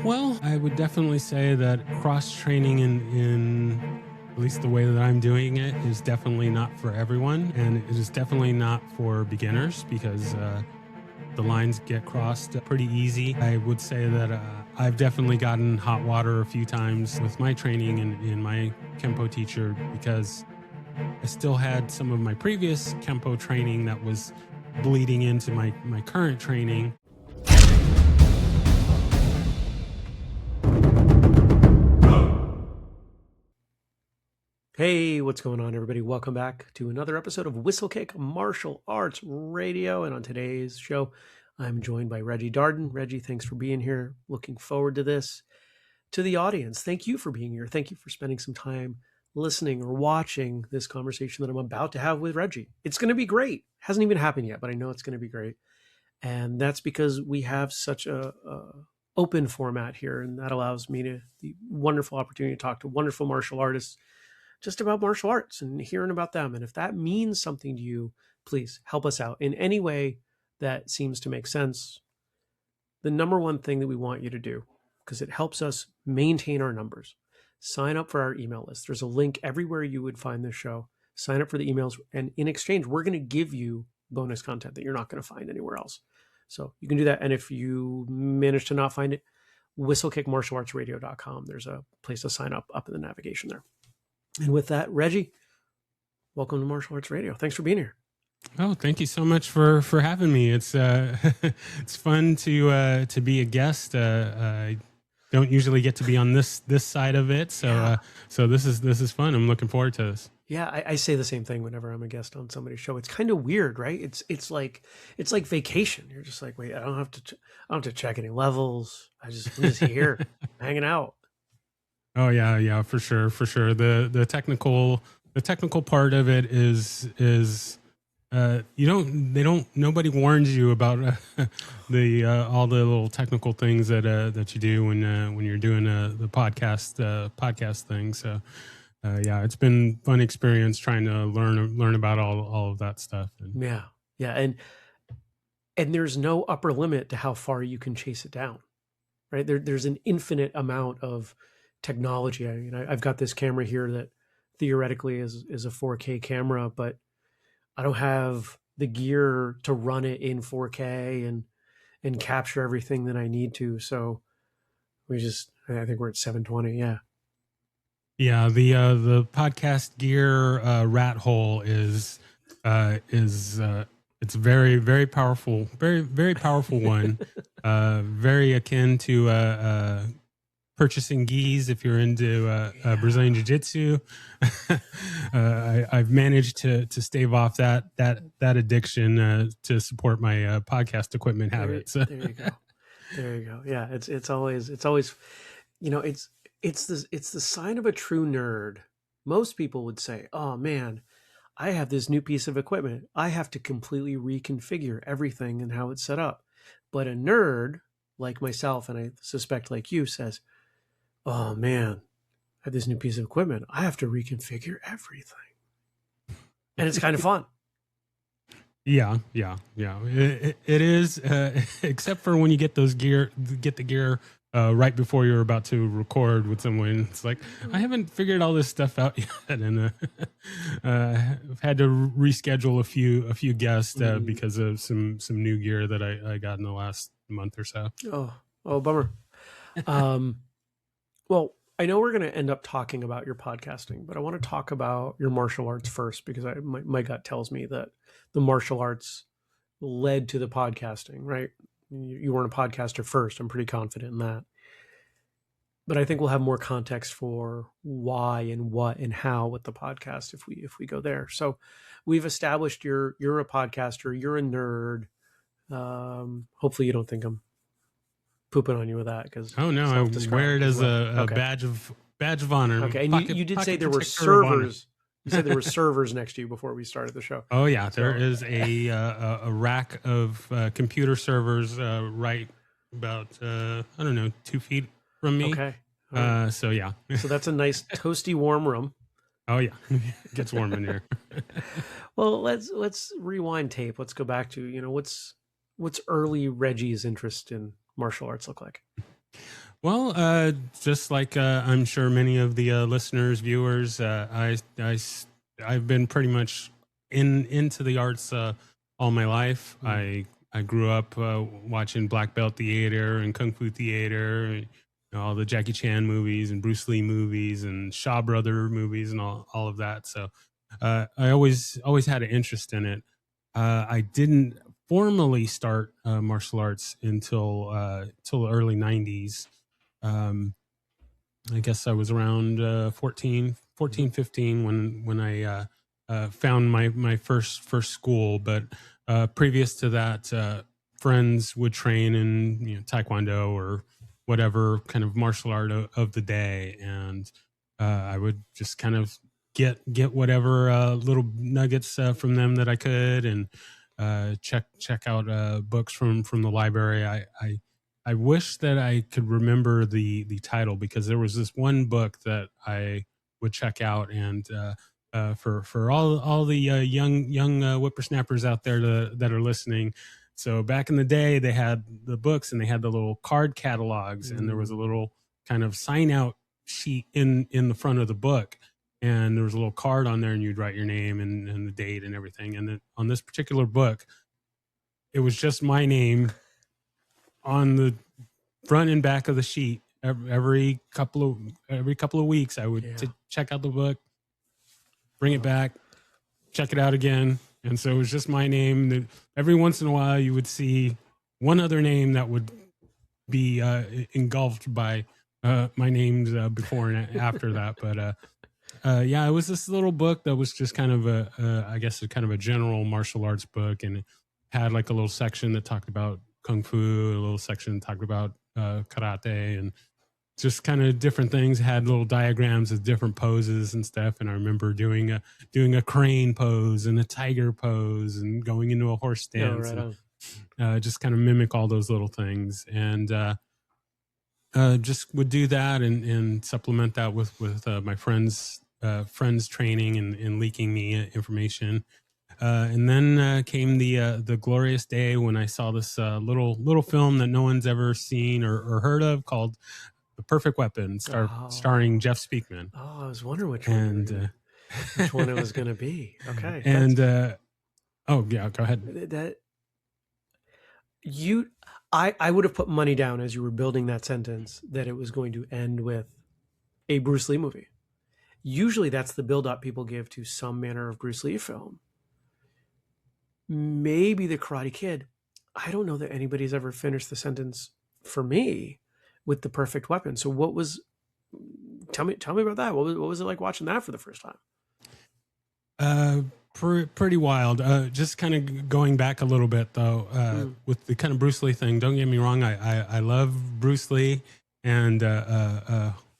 Well, I would definitely say that cross-training in at least the way that I'm doing it is definitely not for everyone. And it is definitely not for beginners because the lines get crossed pretty easy. I would say that I've definitely gotten hot water a few times with my training and in my Kempo teacher because I still had some of my previous Kempo training that was bleeding into my current training. Hey, what's going on, everybody? Welcome back to another episode of Whistlekick Martial Arts Radio. And on today's show, I'm joined by Reggie Darden. Reggie, thanks for being here. Looking forward to this. To the audience, thank you for being here. Thank you for spending some time listening or watching this conversation that I'm about to have with Reggie. It's going to be great. Hasn't even happened yet, but I know it's going to be great. And that's because we have such a open format here, and that allows me the wonderful opportunity to talk to wonderful martial artists just about martial arts and hearing about them. And if that means something to you, please help us out in any way that seems to make sense. The number one thing that we want you to do, because it helps us maintain our numbers, sign up for our email list. There's a link everywhere you would find this show. Sign up for the emails, and in exchange, we're going to give you bonus content that you're not going to find anywhere else. So you can do that. And if you manage to not find it, whistlekickmartialartsradio.com. There's a place to sign up in the navigation there. And with that, Reggie, welcome to Martial Arts Radio. Thanks for being here. Oh, thank you so much for having me. It's it's fun to be a guest. I don't usually get to be on this side of it, so so this is fun. I'm looking forward to this. Yeah, I say the same thing whenever I'm a guest on somebody's show. It's kind of weird, right? It's like vacation. You're just like, wait, I don't have to check any levels. I'm just here, hanging out. Oh yeah, for sure. The technical part of it is nobody warns you about the all the little technical things that you do when you're doing the podcast thing. So yeah, it's been fun experience trying to learn about all of that stuff. Yeah, and there's no upper limit to how far you can chase it down, right? There's an infinite amount of technology. I mean, I've got this camera here that theoretically is a 4K camera, but I don't have the gear to run it in 4K and capture everything that I need to. So I think we're at 720. Yeah. Yeah. The podcast gear rat hole is it's very, very powerful, very, very powerful one. Very akin to purchasing gis if you're into Brazilian Jiu-Jitsu. I've managed to stave off that addiction to support my podcast equipment habits. There you go. Yeah, it's always it's the sign of a true nerd. Most people would say, "Oh man, I have this new piece of equipment. I have to completely reconfigure everything and how it's set up." But a nerd like myself, and I suspect like you, says, "Oh man, I have this new piece of equipment. I have to reconfigure everything." And it's kind of fun. Yeah. It is, except for when you get the gear right before you're about to record with someone. It's like, I haven't figured all this stuff out yet, and I've had to reschedule a few guests because of some new gear that I got in the last month or so. Oh, bummer. Well, I know we're going to end up talking about your podcasting, but I want to talk about your martial arts first, because my gut tells me that the martial arts led to the podcasting, right? You weren't a podcaster first. I'm pretty confident in that. But I think we'll have more context for why and what and how with the podcast if we go there. So we've established you're a podcaster, you're a nerd. Hopefully you don't think I'm pooping on you with that, because I wear it as a badge of honor. Okay, and you did say there were servers. You said there were servers next to you before we started the show. Oh yeah, there is a rack of computer servers right about 2 feet from me. Okay. Right. So yeah. So that's a nice toasty warm room. Oh yeah, it gets warm in here. Well, let's rewind tape. Let's go back to what's early Reggie's interest in martial arts look like. Well, just like I'm sure many of the listeners, viewers, I've been pretty much into the arts all my life. I grew up watching black belt theater and kung fu theater, and, all the Jackie Chan movies and Bruce Lee movies and Shaw Brother movies and all of that. So I always had an interest in it. I didn't formally start martial arts until the early '90s. um, I guess I was around 15 when I found my first school. But previous to that, friends would train in taekwondo or whatever kind of martial art of the day, and I would just kind of get whatever little nuggets from them that I could, and check out books from the library. I wish that I could remember the title, because there was this one book that I would check out, and for all the young whippersnappers out there that are listening. So back in the day, they had the books and they had the little card catalogs, and there was a little kind of sign out sheet in the front of the book, and there was a little card on there, and you'd write your name and the date and everything. And then on this particular book, it was just my name on the front and back of the sheet. Every couple of weeks, I would check out the book, bring it back, check it out again. And so it was just my name. Every once in a while, you would see one other name that would be engulfed by my names before and after that. But it was this little book that was just kind of I guess a kind of a general martial arts book, and it had like a little section that talked about kung fu, a little section that talked about karate, and just kind of different things. It had little diagrams of different poses and stuff. And I remember doing a crane pose and a tiger pose and going into a horse stance, and just kind of mimic all those little things. And just would do that and supplement that with my friends training and leaking me information. And then came the glorious day when I saw this little film that no one's ever seen or heard of, called The Perfect Weapon, starring Jeff Speakman. Oh, I was wondering which one it was going to be. Okay. And go ahead. I would have put money down as you were building that sentence that it was going to end with a Bruce Lee movie. Usually that's the build-up people give to some manner of Bruce Lee film. Maybe The Karate Kid. I don't know that anybody's ever finished the sentence for me with The Perfect Weapon. So tell me about that. What was it like watching that for the first time? Pretty wild. Just kind of going back a little bit though, with the kind of Bruce Lee thing. Don't get me wrong. I love Bruce Lee, and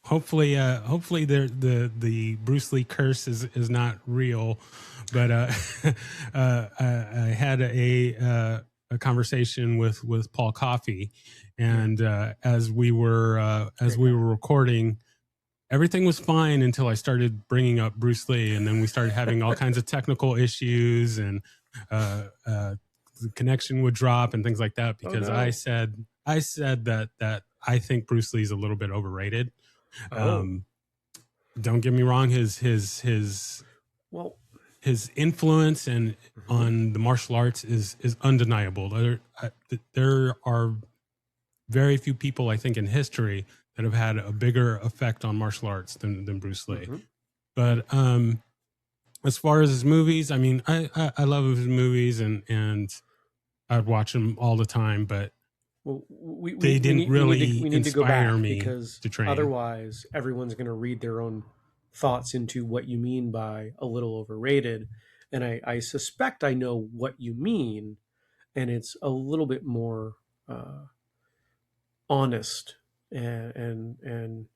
hopefully the Bruce Lee curse is not real. But I had a conversation with Paul Coffey, and as we were recording, everything was fine until I started bringing up Bruce Lee, and then we started having all kinds of technical issues, and the connection would drop and things like that, because I said that I think Bruce Lee is a little bit overrated. Don't get me wrong, his influence and on the martial arts is undeniable. There are very few people, I think, in history that have had a bigger effect on martial arts than Bruce Lee. Mm-hmm. But as far as his movies, I mean, I love his movies, and I'd watch them all the time, but they didn't really inspire me to train. Otherwise, everyone's going to read their own thoughts into what you mean by a little overrated. And I suspect I know what you mean, and it's a little bit more honest and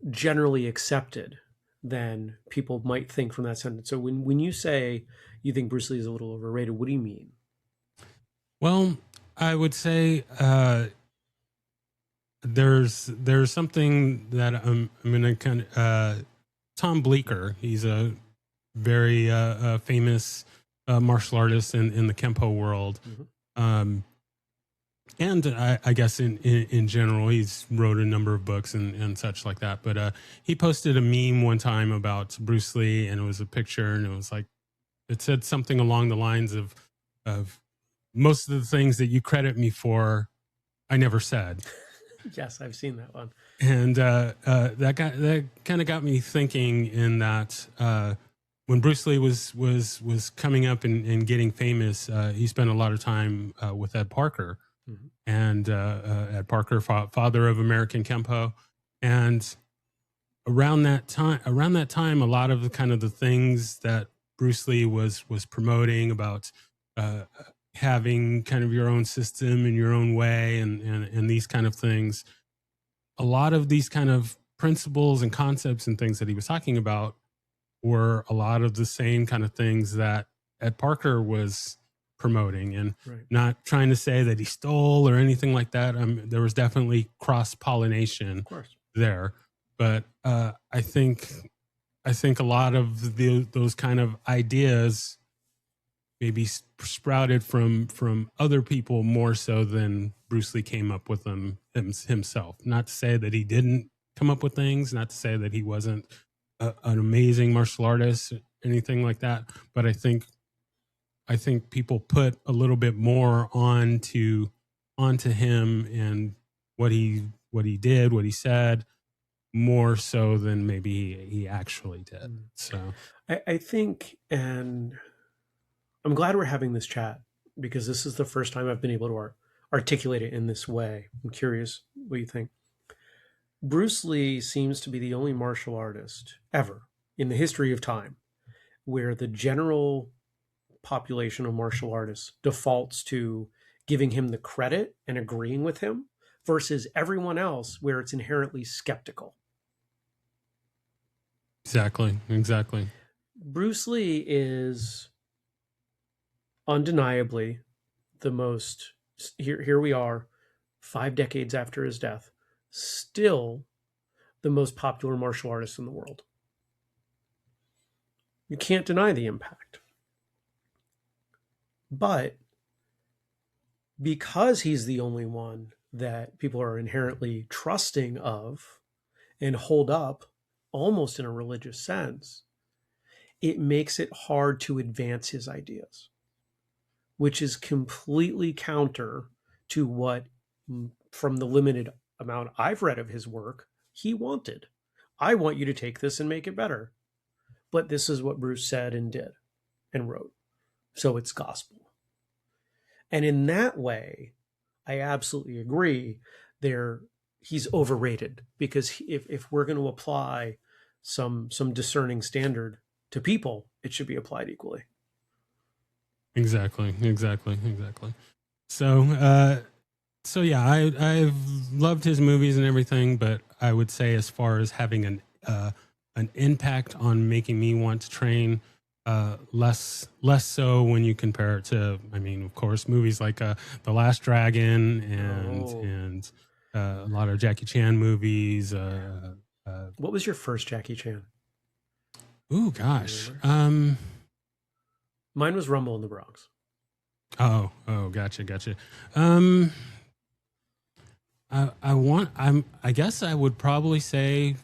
generally accepted than people might think from that sentence. So when you say you think Bruce Lee is a little overrated, what do you mean? Well, I would say there's something that I'm going to kind of Tom Bleecker. He's a very famous martial artist in the Kempo world. Mm-hmm. and I guess in general, he's wrote a number of books and such like that. But he posted a meme one time about Bruce Lee, and it was a picture, and it was like it said something along the lines of most of the things that you credit me for, I never said. Yes, I've seen that one. And that kind of got me thinking in that when Bruce Lee was coming up and getting famous, he spent a lot of time with Ed Parker, Mhm. and Ed Parker, father of American Kempo, and around that time, a lot of the kind of the things that Bruce Lee was promoting about having kind of your own system and your own way and these kind of things, a lot of these kind of principles and concepts and things that he was talking about were a lot of the same kind of things that Ed Parker was promoting, and Right. not trying to say that he stole or anything like that. There was definitely cross pollination Of course. there, but I think a lot of those kind of ideas maybe sprouted from other people more so than Bruce Lee came up with them himself. Not to say that he didn't come up with things, not to say that he wasn't an amazing martial artist, anything like that. But I think people put a little bit more onto him and what he did, what he said, more so than maybe he actually did. So I think, and I'm glad we're having this chat because this is the first time I've been able to articulate it in this way. I'm curious what you think. Bruce Lee seems to be the only martial artist ever in the history of time where the general population of martial artists defaults to giving him the credit and agreeing with him versus everyone else where it's inherently skeptical. Exactly. Bruce Lee is undeniably the most, here we are 5 decades after his death, still the most popular martial artist in the world. You can't deny the impact. But because he's the only one that people are inherently trusting of and hold up almost in a religious sense, it makes it hard to advance his ideas, which is completely counter to what, from the limited amount I've read of his work, he wanted. I want you to take this and make it better. But this is what Bruce said and did and wrote. So it's gospel. And in that way, I absolutely agree. He's overrated because if we're going to apply some discerning standard to people, it should be applied equally. Exactly. So yeah, I've loved his movies and everything, but I would say as far as having an impact on making me want to train, less so when you compare it to, I mean, of course, movies like The Last Dragon and a lot of Jackie Chan movies. What was your first Jackie Chan? Ooh, gosh. Mine was Rumble in the Bronx. Oh, gotcha. I guess I would probably say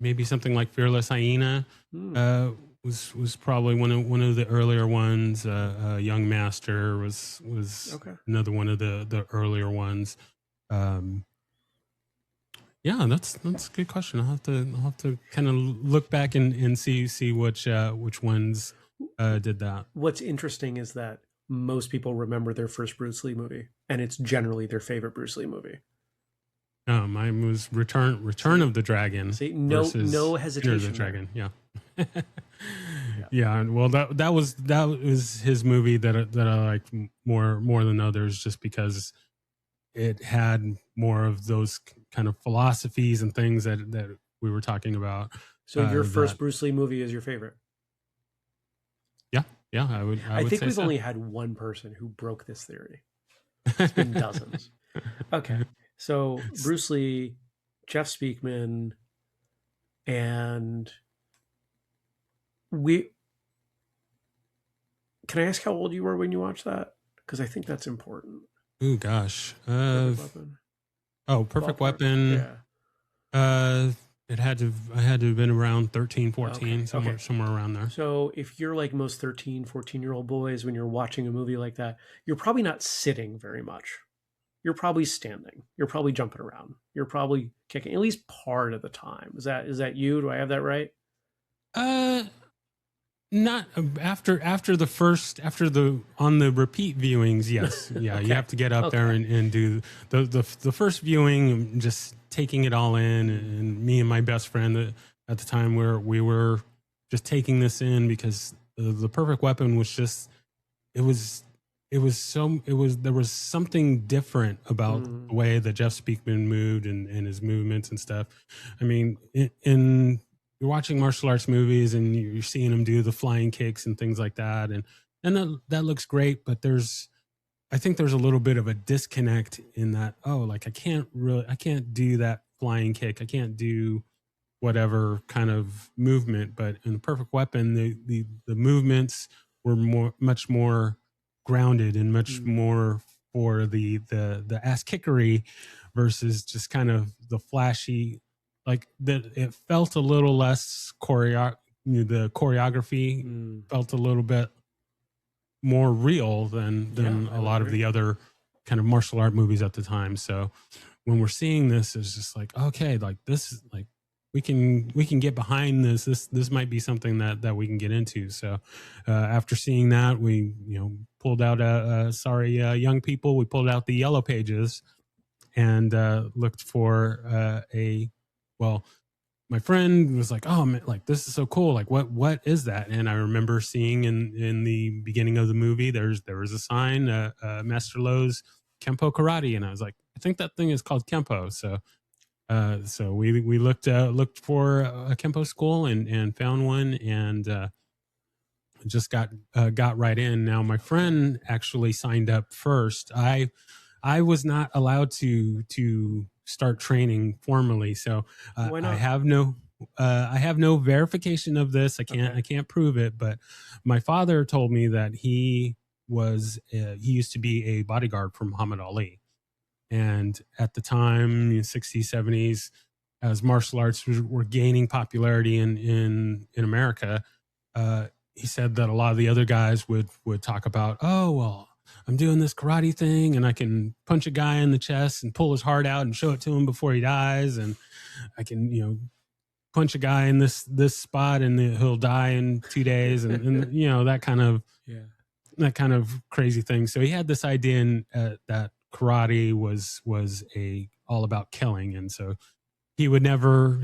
maybe something like Fearless Hyena was probably one of the earlier ones. Young Master was okay. Another one of the earlier ones. Yeah, that's a good question. I'll have to kind of look back and see which ones did that. What's interesting is that most people remember their first Bruce Lee movie, and it's generally their favorite Bruce Lee movie. Oh, mine was Return of the Dragon. See, no hesitation. Enter the Dragon, yeah. Yeah. Well, that was his movie that I liked more than others, just because it had more of those kind of philosophies and things that we were talking about. So your first Bruce Lee movie is your favorite? Yeah, I would. I think we've only had one person who broke this theory. It's been dozens. Okay, so Bruce Lee, Jeff Speakman, and we. Can I ask how old you were when you watched that? Because I think that's important. Ooh, gosh. Perfect Weapon. Perfect Ballpark? Weapon. Yeah. I had to have been around 13, 14, Okay. somewhere around there. So if you're like most 13, 14-year-old boys, when you're watching a movie like that, you're probably not sitting very much. You're probably standing. You're probably jumping around. You're probably kicking at least part of the time. Is that you? Do I have that right? Uh, Not after the first after the on the repeat viewings. Yes, yeah, you Okay. have to get up there Okay. and do the first viewing, just taking it all in. And me and my best friend at the time, where we were just taking this in, because the Perfect Weapon was just there was something different about the way that Jeff Speakman moved and his movements and stuff. I mean, in you're watching martial arts movies and you're seeing him do the flying kicks and things like that, and that looks great, but I think there's a little bit of a disconnect in that. Oh, like I can't do that flying kick, I can't do whatever kind of movement. But in the Perfect Weapon, the movements were much more grounded and much more for the ass kickery versus just kind of the flashy, like that. It felt a little less the choreography felt a little bit more real than a lot of the other kind of martial art movies at the time. So when we're seeing this, it's just like, okay, like this is like, we can get behind this. This might be something that we can get into. So after seeing that, we pulled out young people, we pulled out the yellow pages and looked for well, my friend was like, oh man, like this is so cool, like what is that? And I remember seeing in the beginning of the movie, there was a sign, Master Lowe's Kempo Karate, and I was like, I think that thing is called Kempo. So we looked for a Kempo school and found one, and just got right in. Now my friend actually signed up first. I was not allowed to start training formally, so Why not? I have no verification of this. I can't prove it, but my father told me that he used to be a bodyguard for Muhammad Ali, and at the time, 60s, 70s, as martial arts were gaining popularity in America, he said that a lot of the other guys would talk about, oh well, I'm doing this karate thing and I can punch a guy in the chest and pull his heart out and show it to him before he dies, and I can punch a guy in this spot and he'll die in 2 days, and that kind of crazy thing. So he had this idea that karate was all about killing, and so he would never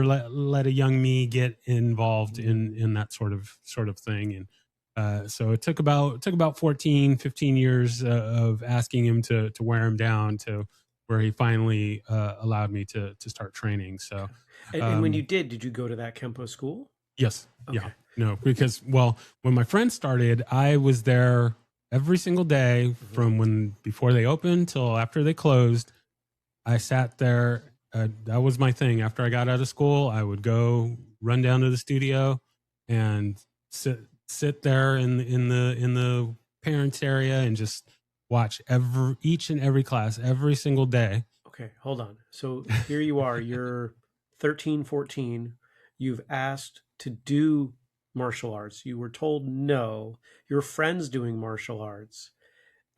let a young me get involved in that sort of thing. And so it took about 14, 15 years of asking him to wear him down to where he finally allowed me to start training. So and when you did you go to that Kempo school? Yes. Okay. Yeah. No, because when my friend started, I was there every single day from before they opened till after they closed. I sat there. That was my thing. After I got out of school, I would go run down to the studio and sit there in the parents area and just watch each and every class every single day. Okay, hold on. So here you are, you're 13, 14. You've asked to do martial arts. You were told no. Your friend's doing martial arts.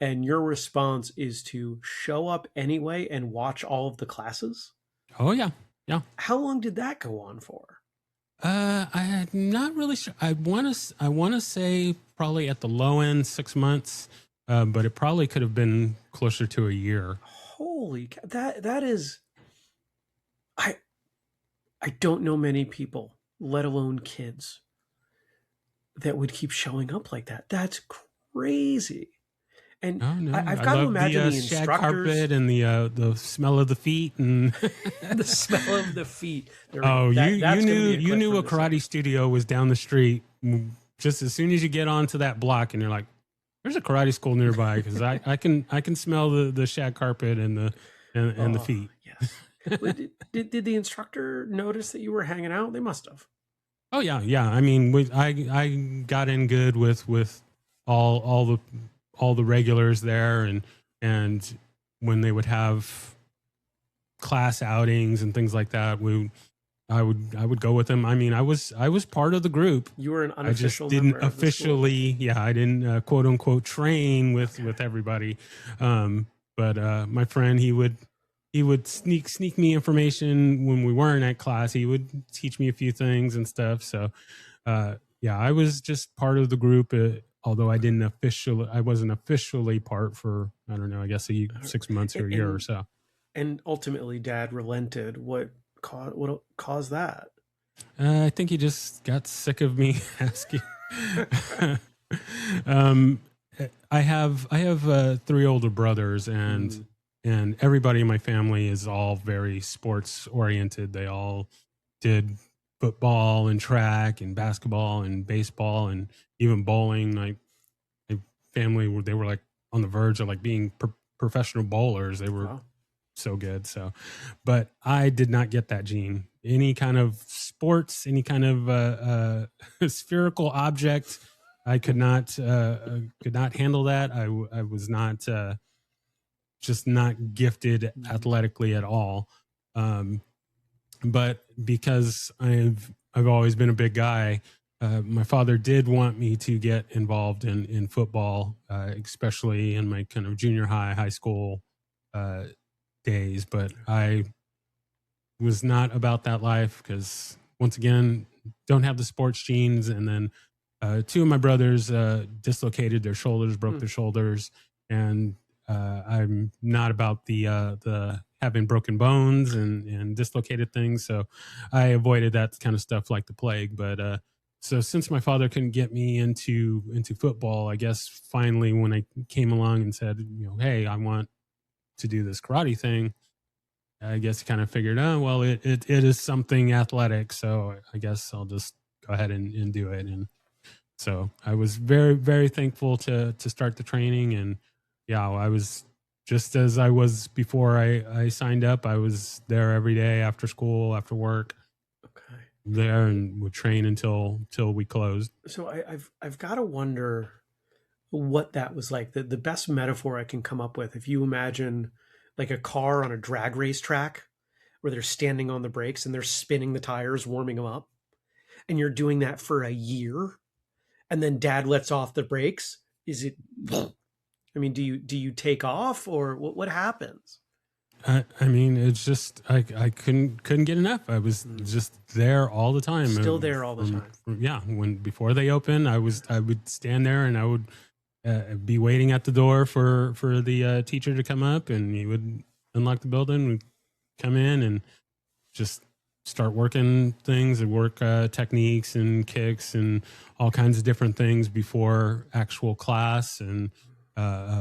And your response is to show up anyway and watch all of the classes? Oh, yeah. Yeah. How long did that go on for? I'm not really sure. I want to say probably at the low end 6 months, but it probably could have been closer to a year. Holy cow. That is, I don't know many people, let alone kids, that would keep showing up like that. That's crazy. And I've got to imagine the shag instructors, carpet and the smell of the feet and the smell of the feet. You knew a karate studio was down the street just as soon as you get onto that block, and you're like, "There's a karate school nearby," because I can smell the shag carpet and the feet. Yes. did the instructor notice that you were hanging out? They must have. Oh yeah. I mean, I got in good with all the regulars there, and and when they would have class outings and things like that, I would go with them. I mean, I was part of the group. You were an I just unofficial didn't member of the school. officially, I didn't quote unquote train with everybody. But my friend, he would sneak me information when we weren't at class. He would teach me a few things and stuff. So I was just part of the group. Although I wasn't officially part for, I don't know, I guess 6 months or a year or so. And ultimately, Dad relented. What caused that? I think he just got sick of me asking. um, I have 3 older brothers, and everybody in my family is all very sports oriented. They all did football and track and basketball and baseball and even bowling. My family they were like on the verge of like being professional bowlers. They were so good. So, but I did not get that gene. Any kind of sports, any kind of spherical object, I could not handle that. I was not just not gifted athletically at all. But because I've always been a big guy, my father did want me to get involved in football, especially in my kind of junior high school days. But I was not about that life because, once again, don't have the sports genes. And then 2 of my brothers dislocated their shoulders, broke their shoulders, and I'm not about the having broken bones and dislocated things. So I avoided that kind of stuff like the plague. But so since my father couldn't get me into football, I guess finally when I came along and said, hey, I want to do this karate thing, I guess he kind of figured, oh, well, it is something athletic. So I guess I'll just go ahead and do it. And so I was very, very thankful to start the training. And I was just as I was before I signed up. I was there every day after school, after work. Okay. There, and would train until we closed. So I've got to wonder what that was like. The best metaphor I can come up with, if you imagine like a car on a drag race track where they're standing on the brakes and they're spinning the tires, warming them up, and you're doing that for a year, and then Dad lets off the brakes. Is it? I mean, do you take off, or what happens? I mean, it's just I couldn't get enough. I was just there all the time. Still there all the time. When before they opened, I would stand there and I would be waiting at the door for the teacher to come up, and he would unlock the building, we'd come in and just start working things and work techniques and kicks and all kinds of different things before actual class and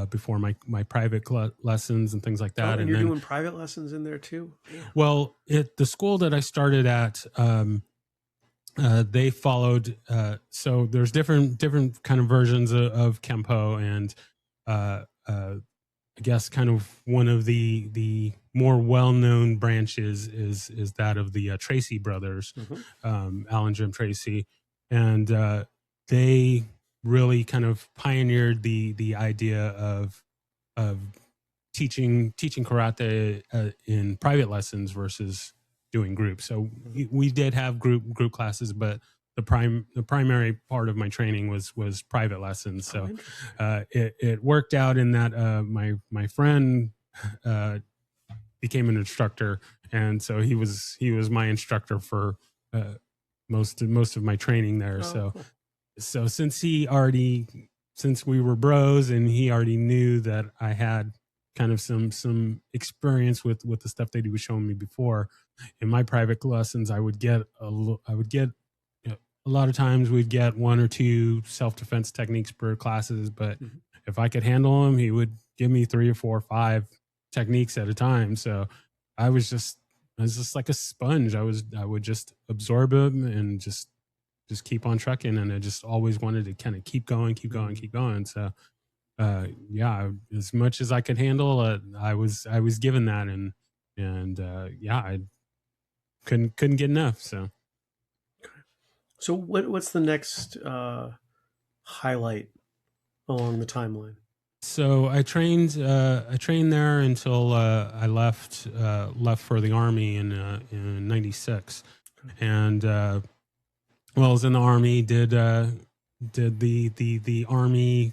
before my private lessons and things like that. And you're then doing private lessons in there too? Yeah. Well, the school that I started at, they followed. So there's different kind of versions of Kempo, and I guess kind of one of the more well-known branches is that of the Tracy brothers, Alan, Jim, Tracy, and they really kind of pioneered the idea of teaching karate in private lessons versus doing group. So we did have group classes, but the primary part of my training was private lessons. So it worked out in that my friend became an instructor, and so he was my instructor for most of my training there. So since we were bros and he already knew that I had kind of some experience with the stuff that he was showing me before, in my private lessons, I would get a lot of times we'd get 1 or 2 self-defense techniques per classes, but if I could handle them, he would give me 3 or 4 or 5 techniques at a time. So I was just like a sponge. I would just absorb them and just keep on trucking, and I just always wanted to kind of keep going. So as much as I could handle, I was given that, and I couldn't get enough. So what's the next highlight along the timeline? So I trained there until I left for the army in '96, and well, I was in the army, did the army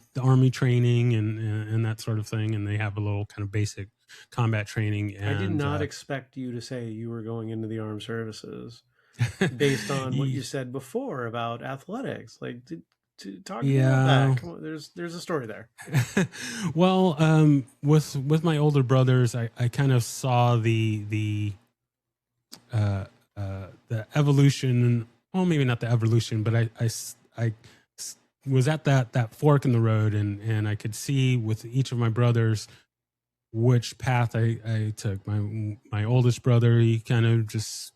training and that sort of thing, and they have a little kind of basic combat training. I did And not expect you to say you were going into the armed services based on what you said before about athletics. Like, talk to me about yeah. that. Come on, there's a story there. Well, with my older brothers, I kind of saw the evolution. Well, maybe not the evolution, but I was at that fork in the road, and I could see with each of my brothers which path I took. My oldest brother, he kind of just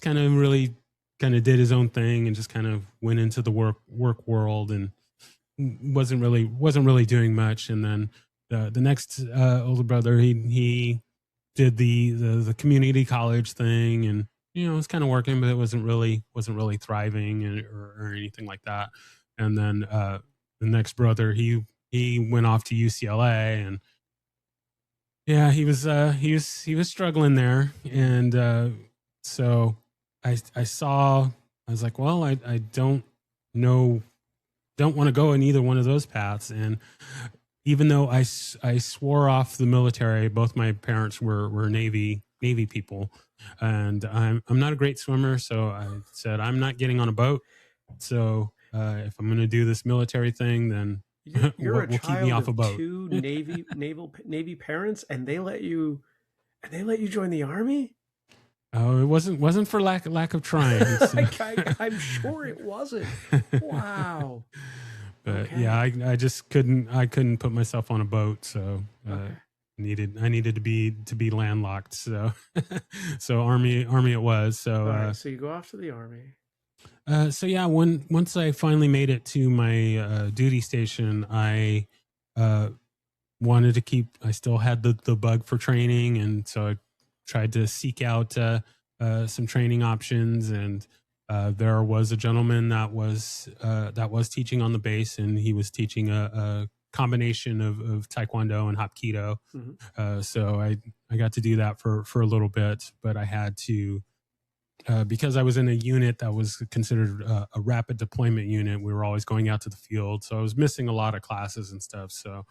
kind of really kind of did his own thing and just kind of went into the work world and wasn't really doing much. And then the next older brother, he did the community college thing, and it was kind of working, but it wasn't really thriving or anything like that. And then the next brother, he went off to UCLA, and yeah, he was struggling there. And so I saw, I was like, well, I don't want to go in either one of those paths. And even though I swore off the military, both my parents were Navy people, and I'm not a great swimmer, so I said I'm not getting on a boat. So if I'm going to do this military thing, then You're what a will keep me child off a of boat? two Navy parents, and they let you join the army. Oh, it wasn't for lack of trying. So. I'm sure it wasn't. Wow. But Okay. yeah, I just couldn't put myself on a boat, so Okay. I needed to be landlocked. So so army it was. So All right, so you go off to the army. so yeah, once I finally made it to my duty station, I wanted to keep. I still had the bug for training, and so I tried to seek out some training options. And there was a gentleman that was teaching on the base, and he was teaching a combination of Taekwondo and Hapkido. Mm-hmm. So I got to do that for a little bit, but I had to. Because I was in a unit that was considered a rapid deployment unit, we were always going out to the field, so I was missing a lot of classes and stuff. So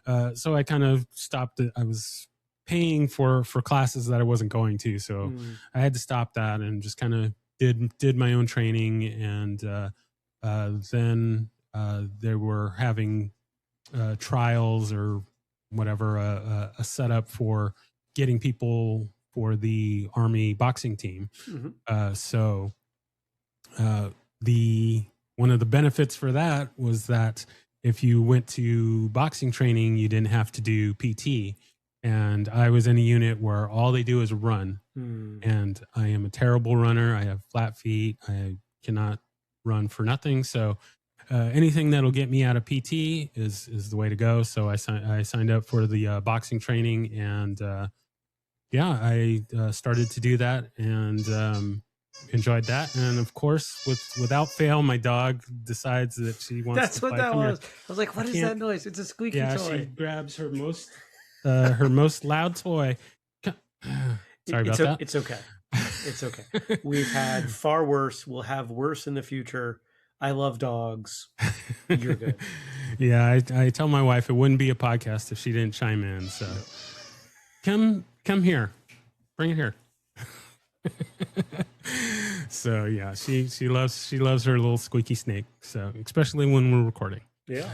I kind of stopped it. I was paying for classes that I wasn't going to, so I had to stop that and just kind of did my own training. And then they were having trials or whatever, a setup for getting people for the Army boxing team. Mm-hmm. So the one of the benefits for that was that if you went to boxing training, you didn't have to do PT. And I was in a unit where all they do is run. And I am a terrible runner. I have flat feet. I cannot run for nothing. So anything that'll get me out of PT is the way to go. So I signed up for the boxing training, and yeah, I started to do that, and enjoyed that. And of course, without fail, my dog decides that she wants That's to what fight. that Come was. here. I was like, what is that noise? It's a squeaky Yeah, toy. she grabs her most loud toy. Sorry about that. It's okay. It's okay. We've had far worse. We'll have worse in the future. I love dogs. You're good. Yeah, I tell my wife it wouldn't be a podcast if she didn't chime in. So come here, bring it here. So yeah, she loves her little squeaky snake. So especially when we're recording. Yeah.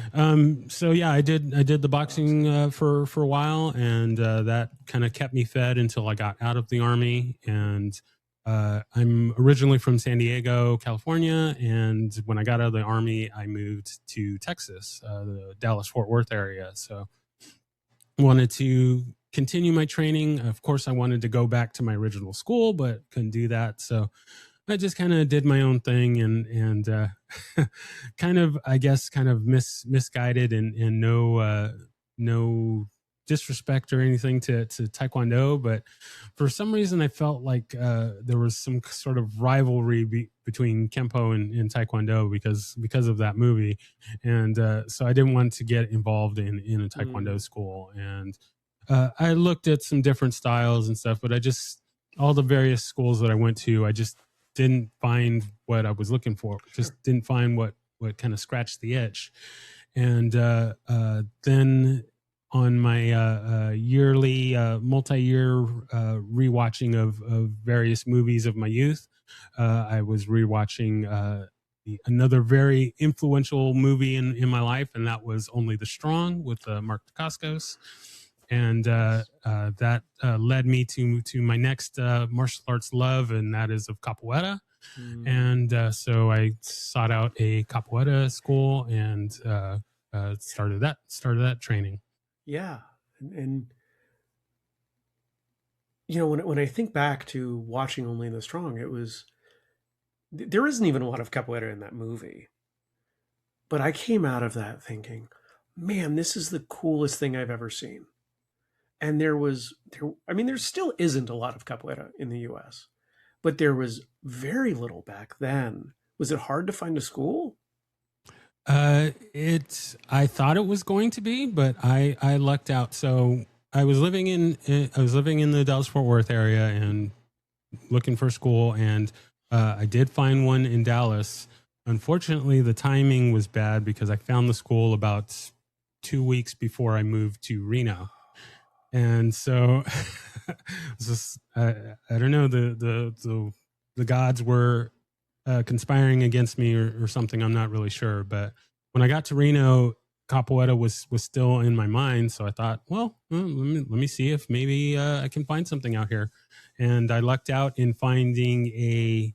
So yeah, I did the boxing for a while, and that kind of kept me fed until I got out of the Army. And I'm originally from San Diego, California, and when I got out of the Army, I moved to Texas, the Dallas-Fort Worth area. So wanted to continue my training. Of course, I wanted to go back to my original school, but couldn't do that. So I just kind of did my own thing, and kind of, I guess, kind of misguided, and no disrespect or anything to Taekwondo, but for some reason I felt like there was some sort of rivalry between Kempo and Taekwondo because of that movie, and so I didn't want to get involved in a Taekwondo school. And I looked at some different styles and stuff, but all the various schools that I went to, I just didn't find what I was looking for. Just didn't find what kind of scratched the itch. And then on my yearly, multi-year rewatching of various movies of my youth, I was rewatching another very influential movie in my life, and that was Only the Strong with Mark Dacascos. And that led me to my next martial arts love, and that is of capoeira. And so I sought out a capoeira school and started that training. Yeah, and you know, when I think back to watching Only the Strong, there isn't even a lot of capoeira in that movie. But I came out of that thinking, man, this is the coolest thing I've ever seen. And there still isn't a lot of capoeira in the US, but there was very little back then. Was it hard to find a school? I thought it was going to be, but I lucked out. So I was living in the Dallas-Fort Worth area and looking for school, and I did find one in Dallas. Unfortunately, the timing was bad because I found the school about 2 weeks before I moved to Reno. And so I don't know, the gods were conspiring against me or something. I'm not really sure. But when I got to Reno, capoeira was still in my mind. So I thought, well, let me see if maybe I can find something out here. And I lucked out in finding a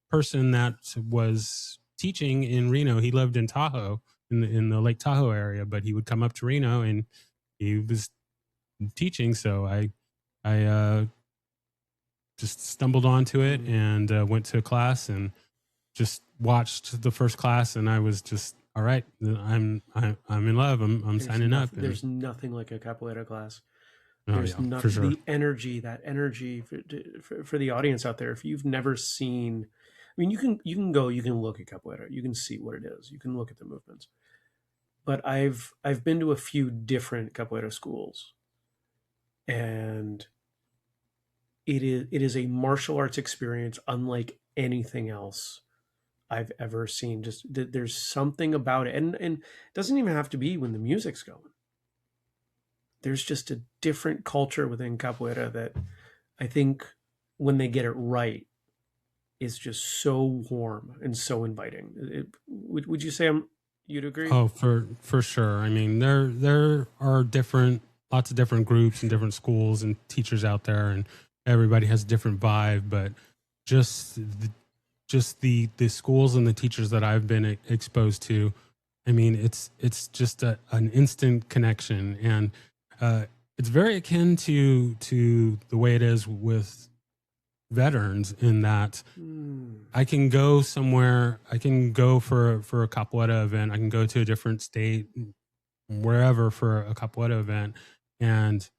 person that was teaching in Reno. He lived in Tahoe, in the Lake Tahoe area, but he would come up to Reno and he was teaching. So I just stumbled onto it and went to a class and just watched the first class, and I was just, all right, I'm in love. I'm signing up. There's nothing like a capoeira class. There's nothing, for sure. The energy for the audience out there. If you've never seen, I mean, you can go, you can look at capoeira, you can see what it is, you can look at the movements. But I've been to a few different capoeira schools, and it is a martial arts experience unlike anything else I've ever seen. Just there's something about it, and it doesn't even have to be when the music's going. There's just a different culture within capoeira that I think, when they get it right, is just so warm and so inviting. Would you say you'd agree? Oh, for sure. I mean, there are lots of different groups and different schools and teachers out there, and everybody has a different vibe. But just the schools and the teachers that I've been exposed to, I mean, it's just an instant connection, and it's very akin to the way it is with veterans, in that I can go somewhere, I can go for a capoeira event, I can go to a different state, wherever, for a capoeira event, and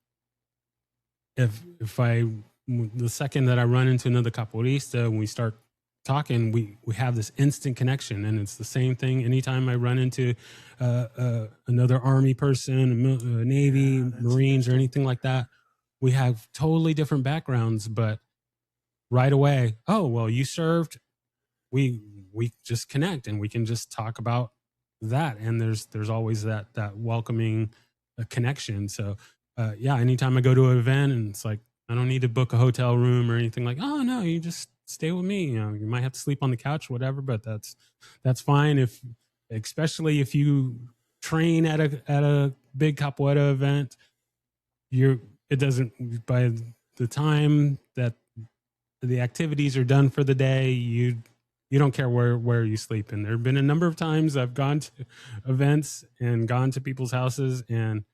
if the second that I run into another capoeirista and we start talking, we have this instant connection. And it's the same thing anytime I run into another Army person, a Navy, Marines, or anything like that. We have totally different backgrounds, but right away, oh, well, you served, we just connect, and we can just talk about that. And there's always that welcoming connection. So yeah, anytime I go to an event and it's like, I don't need to book a hotel room or anything, like, oh no, you just stay with me. You know, you might have to sleep on the couch, whatever, but that's fine. Especially if you train at a big capoeira event, it doesn't, by the time that the activities are done for the day, you don't care where you sleep. And there have been a number of times I've gone to events and gone to people's houses and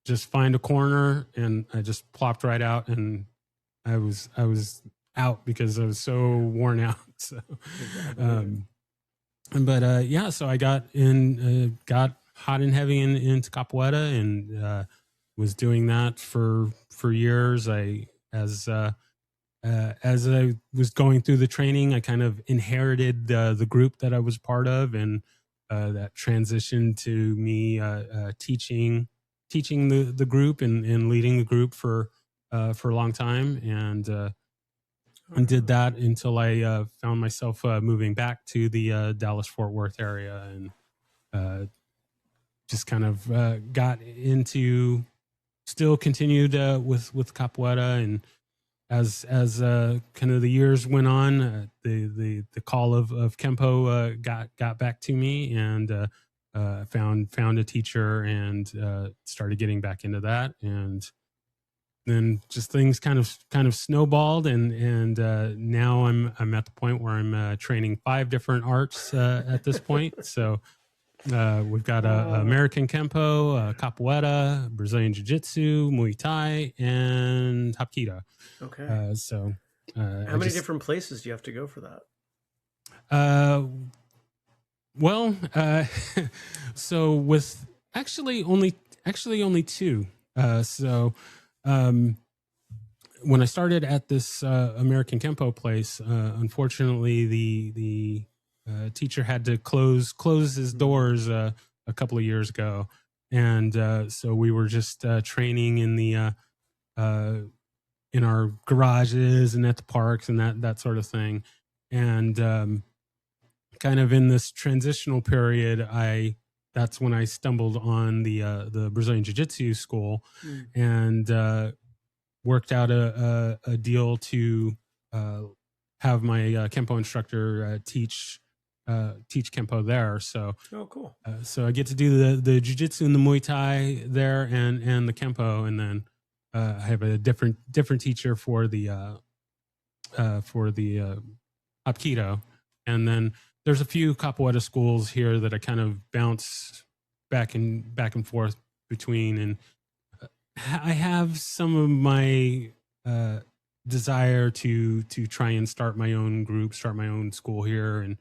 just find a corner, and I just plopped right out, and I was out because I was so worn out. So, yeah, so I got hot and heavy into capoeira, and was doing that for years. As I was going through the training, I kind of inherited the group that I was part of, and that transitioned to me teaching the group and leading the group for a long time, and did that until I found myself moving back to the Dallas Fort Worth area, and just kind of got into, still continued with capoeira. And as kind of the years went on, the call of Kempo got back to me, and found a teacher, and started getting back into that. And then just things kind of snowballed, and now I'm at the point where I'm training 5 different arts at this point. So we've got American Kempo, Capoeira, Brazilian Jiu-Jitsu, Muay Thai, and Hapkido. Okay. How many different places do you have to go for that? Well, so with actually only 2. When I started at this American Kempo place, unfortunately, the teacher had to close his doors a couple of years ago, and so we were just training in the in our garages and at the parks and that sort of thing. And kind of in this transitional period, that's when I stumbled on the Brazilian Jiu-Jitsu school, and worked out a deal to have my Kempo instructor teach Kempo there. So cool. So I get to do the Jiu-Jitsu and the Muay Thai there, and the Kempo, and then I have a different teacher for the Hapkido, and then there's a few capoeira schools here that I kind of bounce back and forth between, and I have some of my desire to try and start my own group, start my own school here, and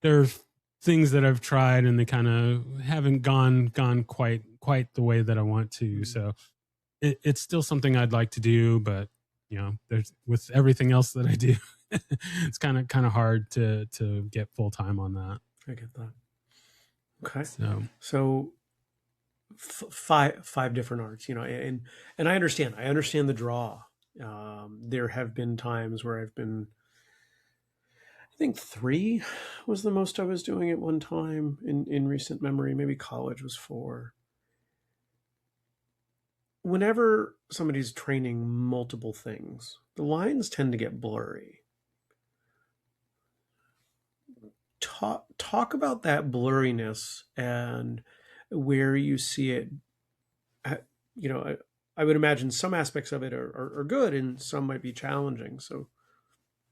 there's things that I've tried and they kind of haven't gone quite the way that I want to. So it's still something I'd like to do, but there's, with everything else that I do, it's kind of hard to get full time on that. I get that. Okay. So 5 different arts, and I understand the draw. There have been times where I've been, I think 3 was the most I was doing at one time in recent memory. Maybe college was 4. Whenever somebody's training multiple things, the lines tend to get blurry. Talk about that blurriness and where you see it. I would imagine some aspects of it are good and some might be challenging. So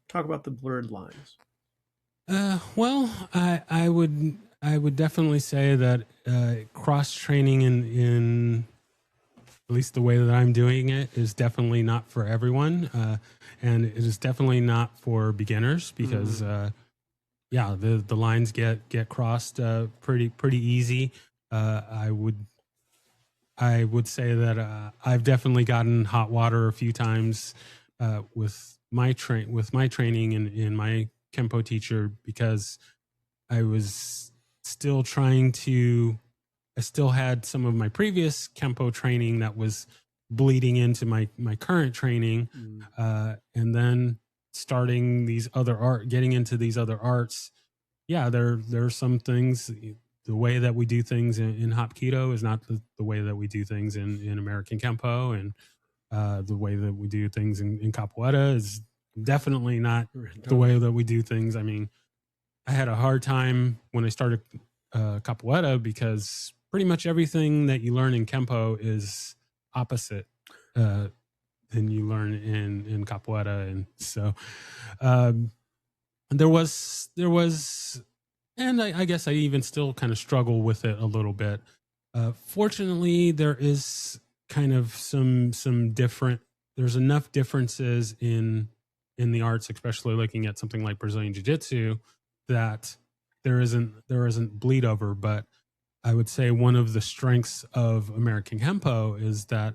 talk about the blurred lines. Well, I would definitely say that cross training in at least the way that I'm doing it is definitely not for everyone, and it is definitely not for beginners, because the lines get crossed pretty easy. I would say that I've definitely gotten hot water a few times with my training in my Kempo teacher, because I was still I still had some of my previous Kempo training that was bleeding into my current training, and then starting getting into these other arts. Yeah, there are some things. The way that we do things in Hapkido is not the way that we do things in American Kempo, and the way that we do things in Capoeira is definitely not the way that we do things. I mean, I had a hard time when I started Capoeira, because pretty much everything that you learn in Kempo is opposite than you learn in Capoeira. And so there was, and I guess I even still kind of struggle with it a little bit. Fortunately, there is kind of some different, there's enough differences in the arts, especially looking at something like Brazilian Jiu-Jitsu, that there isn't bleed over. But I would say one of the strengths of American Kempo is that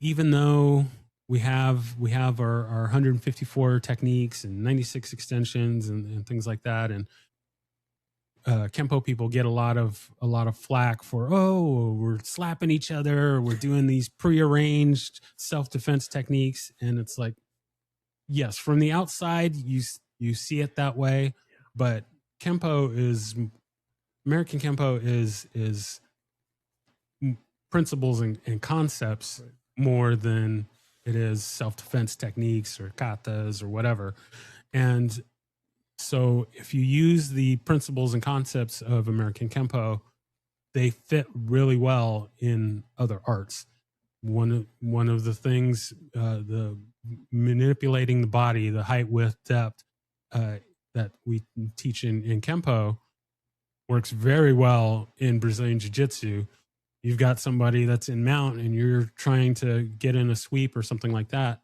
even though we have our 154 techniques and 96 extensions and things like that, and Kempo people get a lot of flack for, oh, we're slapping each other, we're doing these prearranged self-defense techniques, and it's like, yes, from the outside you see it that way, but American Kempo is principles and concepts more than it is self-defense techniques or katas or whatever. And so if you use the principles and concepts of American Kempo, they fit really well in other arts. One of the things, the manipulating the body, the height, width, depth, that we teach in Kempo works very well in Brazilian Jiu-Jitsu. You've got somebody that's in mount and you're trying to get in a sweep or something like that.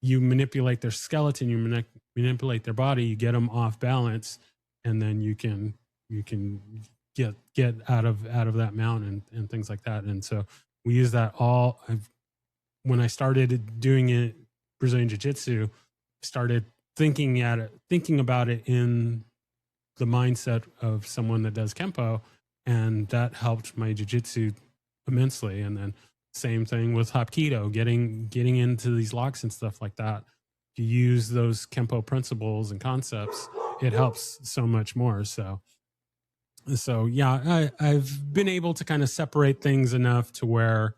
You manipulate their skeleton, you manipulate their body, you get them off balance, and then you can get out of that mount and things like that. And so we use that all. When I started doing it, Brazilian Jiu-Jitsu, started thinking about it in the mindset of someone that does Kempo, and that helped my Jiu-Jitsu immensely. And then same thing with Hapkido, getting into these locks and stuff like that. If you use those Kempo principles and concepts, it helps so much more. So yeah, I've been able to kind of separate things enough to where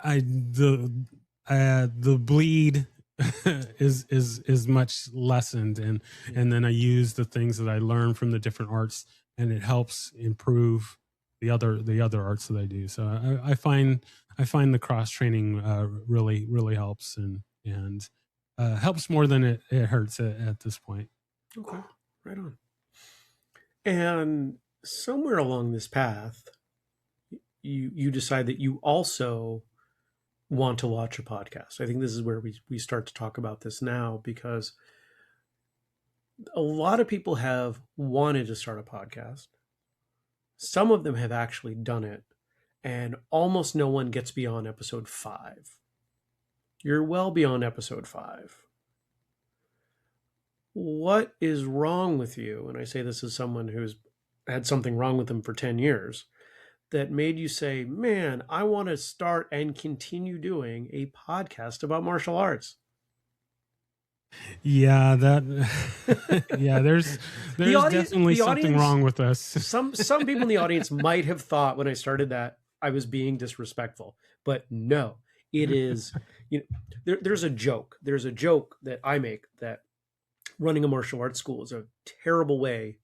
the bleed is much lessened, and then I use the things that I learn from the different arts, and it helps improve the other arts that I do. So I find the cross training really helps, and helps more than it hurts at this point. Okay, right on. And somewhere along this path, you decide that you also want to watch a podcast. I think this is where we start to talk about this now, because a lot of people have wanted to start a podcast. Some of them have actually done it, and almost no one gets beyond episode 5. You're well beyond episode 5. What is wrong with you? And I say this as someone who's had something wrong with them for 10 years that made you say, man, I want to start and continue doing a podcast about martial arts. Yeah, yeah, there's definitely something wrong with us. Some people in the audience might have thought when I started that I was being disrespectful, but no, it is, there's a joke that I make that running a martial arts school is a terrible way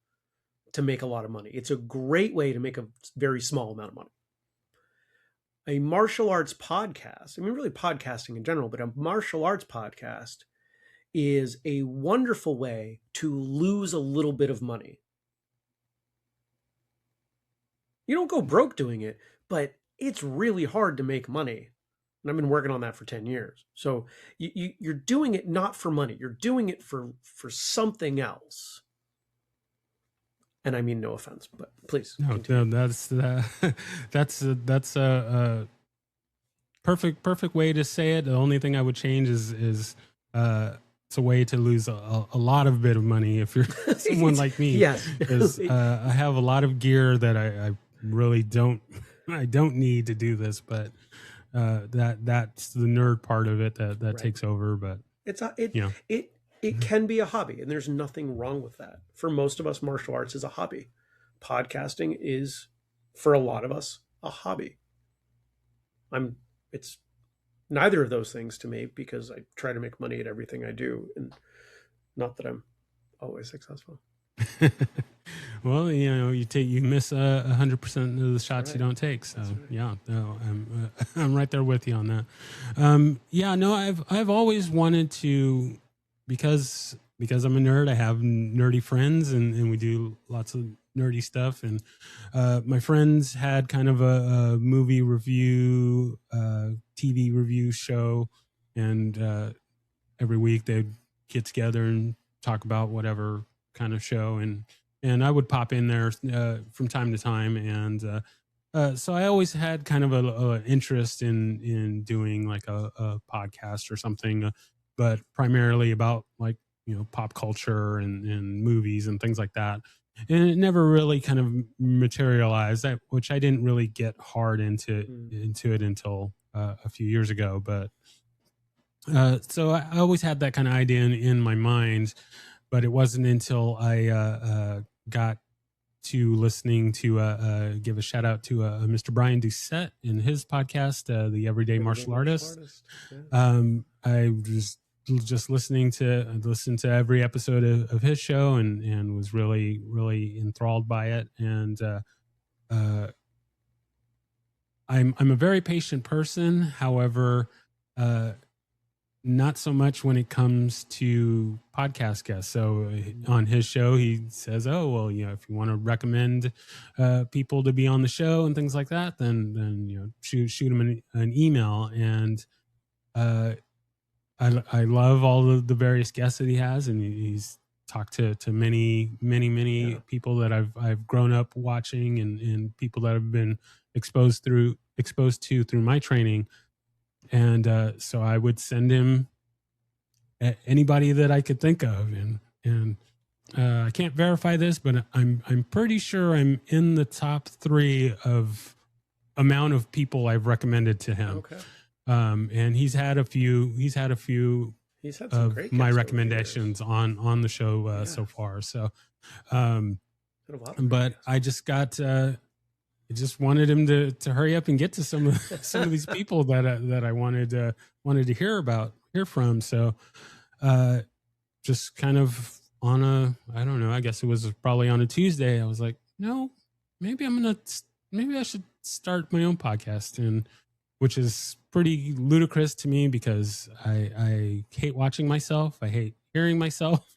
to make a lot of money. It's a great way to make a very small amount of money. A martial arts podcast, I mean, really podcasting in general, but a martial arts podcast is a wonderful way to lose a little bit of money. You don't go broke doing it, but it's really hard to make money. And I've been working on that for 10 years. So you're doing it not for money. You're doing it for something else. And I mean no offense, but please. No, that's a perfect way to say it. The only thing I would change is it's a way to lose a lot of bit of money if you're someone like me. Yes, because I have a lot of gear that I really don't need to do this, but that's the nerd part of it that right. takes over. But it can be a hobby, and there's nothing wrong with that. For most of us, martial arts is a hobby. Podcasting is, for a lot of us, a hobby. It's neither of those things to me, because I try to make money at everything I do, and not that I'm always successful. Well, you miss 100% of the shots right. you don't take. So right. Yeah, no, I'm right there with you on that. I've always wanted to, because I'm a nerd. I have nerdy friends, and we do lots of nerdy stuff. And my friends had kind of a movie review, TV review show, and every week they'd get together and talk about whatever kind of show. And and I would pop in there from time to time. And so I always had kind of a interest in doing like a podcast or something, but primarily about like pop culture and movies and things like that. And it never really kind of materialized, which I didn't really get hard into it until a few years ago. But so I always had that kind of idea in my mind, but it wasn't until I got to listening to give a shout out to Mr. Brian Doucette in his podcast, the Everyday Martial Artist. Yeah. I was just listened to every episode of his show and was really enthralled by it. And I'm a very patient person. However, not so much when it comes to podcast guests. So on his show, he says, "Oh, well, if you want to recommend people to be on the show and things like that, then shoot him an email." And I love all of the various guests that he has, and he's talked to many people that I've grown up watching and people that have been exposed to through my training. And so I would send him anybody that I could think of, and I can't verify this, but I'm pretty sure I'm in the top 3 of amount of people I've recommended to him. Okay. And he's had a few some of great my guests over recommendations on the show so far. So, but I just got. I just wanted him to hurry up and get to some of these people that I wanted to hear from. So, just kind of on I don't know, I guess it was probably on a Tuesday. I was like, no, maybe I should start my own podcast, and which is pretty ludicrous to me because I hate watching myself. I hate hearing myself.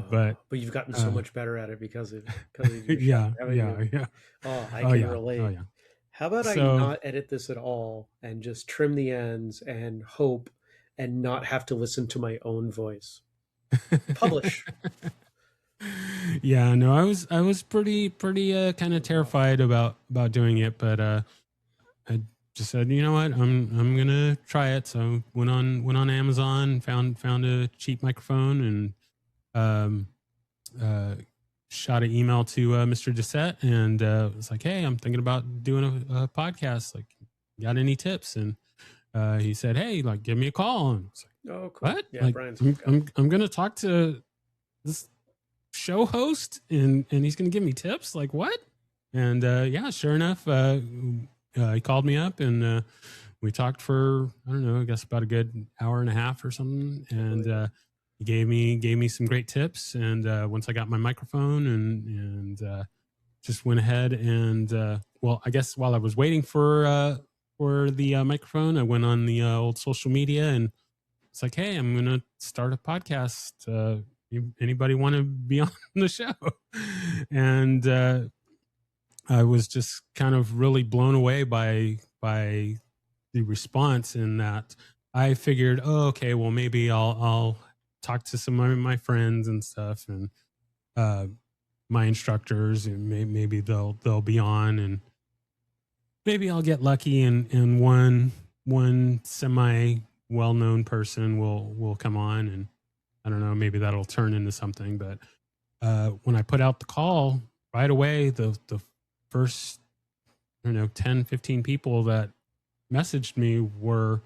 But you've gotten so much better at it because of your yeah, show, yeah. Oh, I can relate. Oh, yeah. How about I not edit this at all and just trim the ends and hope and not have to listen to my own voice? Publish. Yeah, no, I was pretty kind of terrified about doing it, but I just said, you know what, I'm gonna try it. So went on Amazon, found a cheap microphone, and shot an email to Mr. Doucette, and was like, hey, I'm thinking about doing a podcast. Like, got any tips? And he said, hey, like, give me a call. And I was like, oh, cool. what? Yeah, like, Brian's I'm gonna talk to this show host, and he's gonna give me tips. Like, what? And yeah, sure enough, he called me up, and we talked for, I don't know, I guess about a good hour and a half or something. And he gave me some great tips. And once I got my microphone and just went ahead and well, I guess while I was waiting for the microphone, I went on the old social media, and it's like, hey, I'm gonna start a podcast. Anybody want to be on the show? And I was just kind of really blown away by the response, in that I figured, oh, okay, well, maybe I'll talk to some of my friends and stuff, and my instructors, and maybe they'll be on, and maybe I'll get lucky, and one semi well-known person will come on, and I don't know, maybe that'll turn into something. But when I put out the call right away, the first, I don't know, 10, 15 people that messaged me were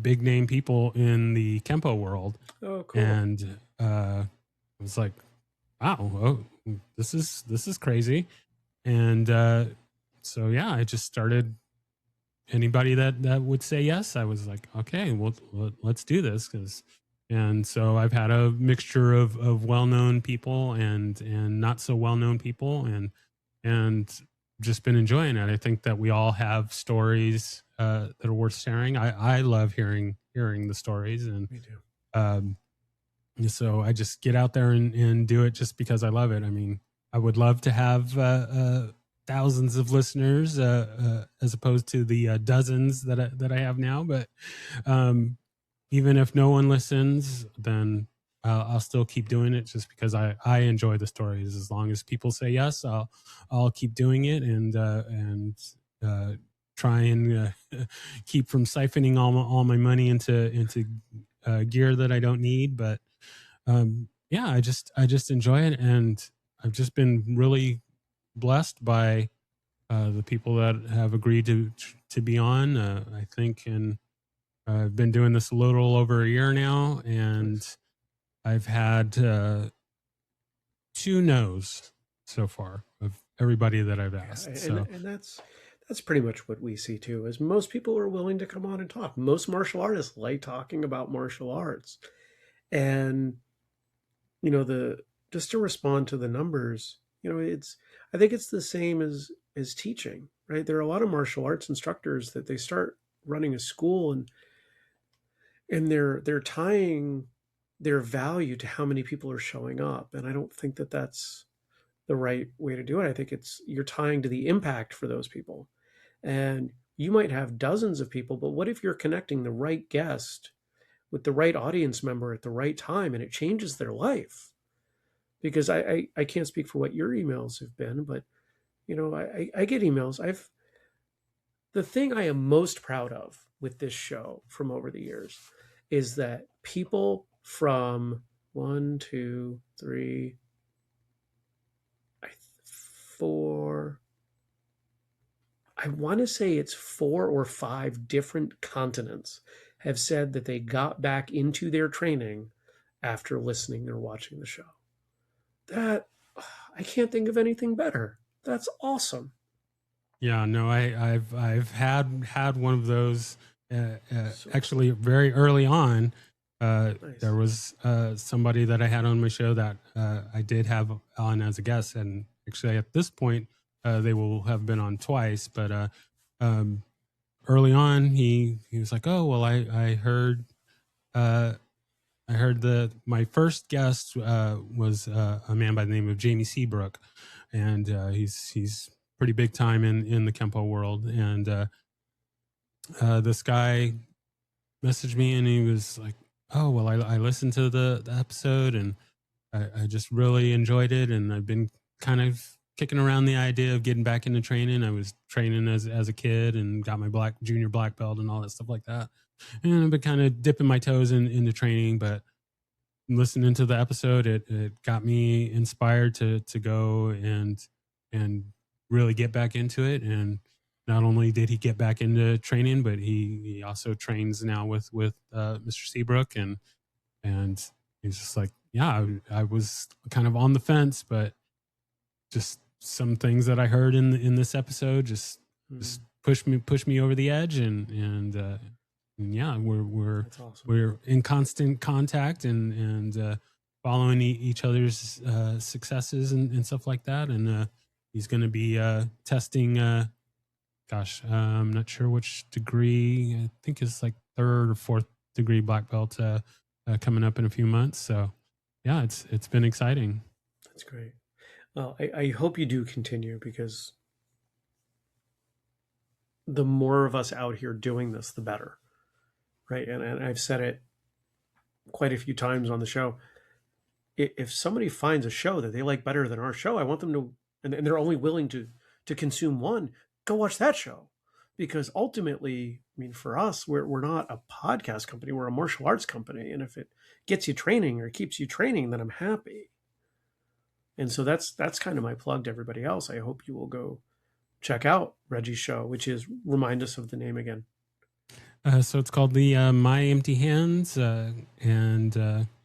big name people in the Kempo world. Oh, cool. And I was like, wow, this is crazy. And so yeah, I just started, anybody that would say yes, I was like, okay, well, let's do this. And so I've had a mixture of well-known people and not so well-known people, and just been enjoying it. I think that we all have stories that are worth sharing. I love hearing the stories, and me too. So I just get out there and do it just because I love it. I mean, I would love to have thousands of listeners as opposed to the dozens that I have now. But even if no one listens, then I'll still keep doing it just because I enjoy the stories. As long as people say yes, I'll keep doing it and uh, try and keep from siphoning all my money into gear that I don't need. But yeah, I just enjoy it, and I've just been really blessed by the people that have agreed to be on. I think, and I've been doing this a little over a year now, and Nice. I've had 2 no's so far of everybody that I've Yeah, asked. and So and that's pretty much what we see too. Is most people are willing to come on and talk. Most martial artists like talking about martial arts, and the just to respond to the numbers, it's I think it's the same as teaching, right? There are a lot of martial arts instructors that they start running a school and they're tying their value to how many people are showing up, and I don't think that that's the right way to do it. I think it's you're tying to the impact for those people. And you might have dozens of people, but what if you're connecting the right guest with the right audience member at the right time and it changes their life? Because I can't speak for what your emails have been, but I get emails. The thing I am most proud of with this show from over the years is that people from one, two, three, four, I want to say it's 4 or 5 different continents have said that they got back into their training after listening or watching the show. That I can't think of anything better. That's awesome. yeah, no, I've had one of those. So Actually, very early on, there nice. was somebody that I had on my show that I did have on as a guest, and actually at this point, they will have been on twice. But um, early on, he was like, "Oh, well, uh, I heard that my first guest was a man by the name of Jamie Seabrook, and he's pretty big time in the Kempo world. And this guy messaged me, and he was like, "Oh, well, I listened to the episode, and I just really enjoyed it, and I've been kind of kicking around the idea of getting back into training. I was training as a kid and got my junior black belt and all that stuff like that, and I've been kind of dipping my toes into training, but." Listening to the episode, it got me inspired to go and really get back into it. And not only did he get back into training, but he also trains now with Mr. Seabrook, and he's just like, yeah, I was kind of on the fence, but just some things that I heard in this episode just Mm, pushed me over the edge, and yeah, that's awesome. we're in constant contact and following each other's successes and stuff like that. And he's going to be testing. I'm not sure which degree. I think it's like 3rd or 4th degree black belt coming up in a few months. So yeah, it's been exciting. That's great. Well, I hope you do continue because the more of us out here doing this, the better, right? And I've said it quite a few times on the show. If somebody finds a show that they like better than our show, I want them to, and they're only willing to consume one, go watch that show, because ultimately, I mean, for us, we're not a podcast company, we're a martial arts company, and if it gets you training or keeps you training, then I'm happy. And so that's kind of my plug to everybody else. I hope you will go check out Reggie's show, which is remind us of the name again. So it's called the My Empty Hands, and